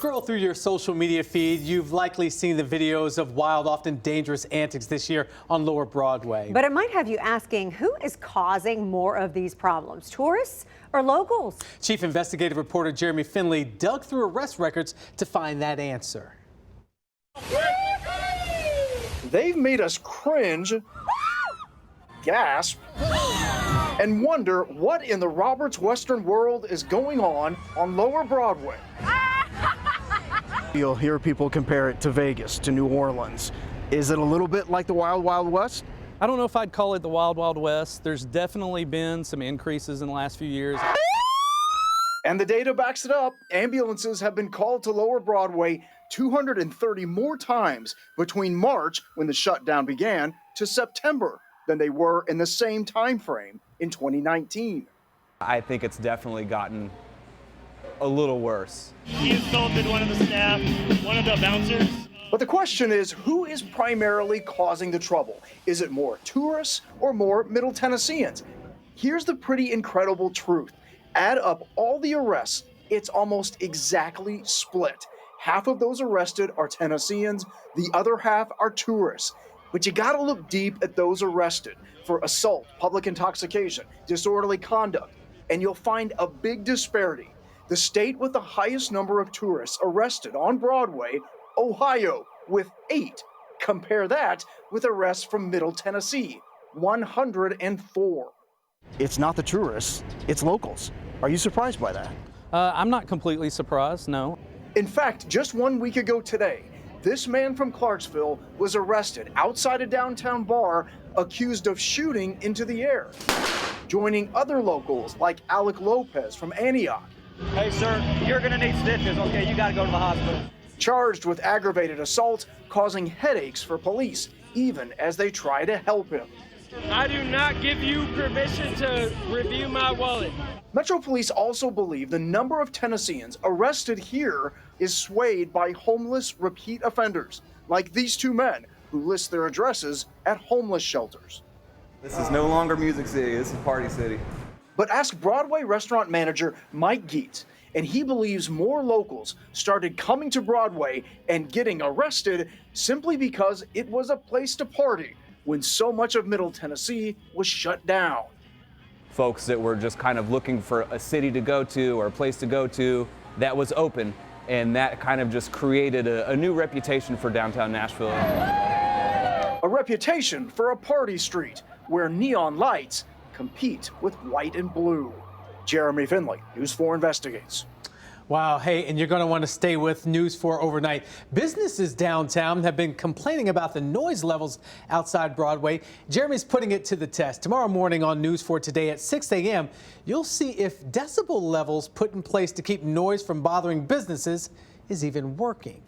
scroll through your social media feed, you've likely seen the videos of wild, often dangerous antics this year on Lower Broadway. But it might have you asking, who is causing more of these problems, tourists or locals? Chief investigative reporter Jeremy Finley dug through arrest records to find that answer. They've made us cringe, gasp, and wonder what in the Roberts Western world is going on Lower Broadway. You'll hear people compare it to Vegas, to New Orleans. Is it a little bit like the Wild Wild West? I don't know if I'd call it the Wild Wild West. There's definitely been some increases in the last few years. And the data backs it up. Ambulances have been called to Lower Broadway 230 more times between March, when the shutdown began, to September than they were in the same time frame in 2019. I think it's definitely gotten a little worse. He assaulted one of the staff, one of the bouncers. But the question is, who is primarily causing the trouble? Is it more tourists or more Middle Tennesseans? Here's the pretty incredible truth. Add up all the arrests, it's almost exactly split. Half of those arrested are Tennesseans, the other half are tourists. But you gotta look deep at those arrested for assault, public intoxication, disorderly conduct, and you'll find a big disparity. The state with the highest number of tourists arrested on Broadway, Ohio, with 8. Compare that with arrests from Middle Tennessee, 104. It's not the tourists, it's locals. Are you surprised by that? I'm not completely surprised, no. In fact, just 1 week ago today, this man from Clarksville was arrested outside a downtown bar, accused of shooting into the air, joining other locals like Alec Lopez from Antioch. Hey, sir, you're gonna need stitches, okay? You gotta go to the hospital. Charged with aggravated assault, causing headaches for police, even as they try to help him. I do not give you permission to review my wallet. Metro Police also believe the number of Tennesseans arrested here is swayed by homeless repeat offenders, like these 2 men who list their addresses at homeless shelters. This is no longer Music City, this is Party City. But ask Broadway restaurant manager Mike Geetz, and he believes more locals started coming to Broadway and getting arrested simply because it was a place to party when so much of Middle Tennessee was shut down. Folks that were just kind of looking for a city to go to or a place to go to that was open, and that kind of just created a new reputation for downtown Nashville. A reputation for a party street where neon lights compete with white and blue. Jeremy Finley, News 4 investigates. Wow, hey, and you're going to want to stay with News 4 overnight. Businesses downtown have been complaining about the noise levels outside Broadway. Jeremy's putting it to the test. Tomorrow morning on News 4 Today at 6 a.m., you'll see if decibel levels put in place to keep noise from bothering businesses is even working.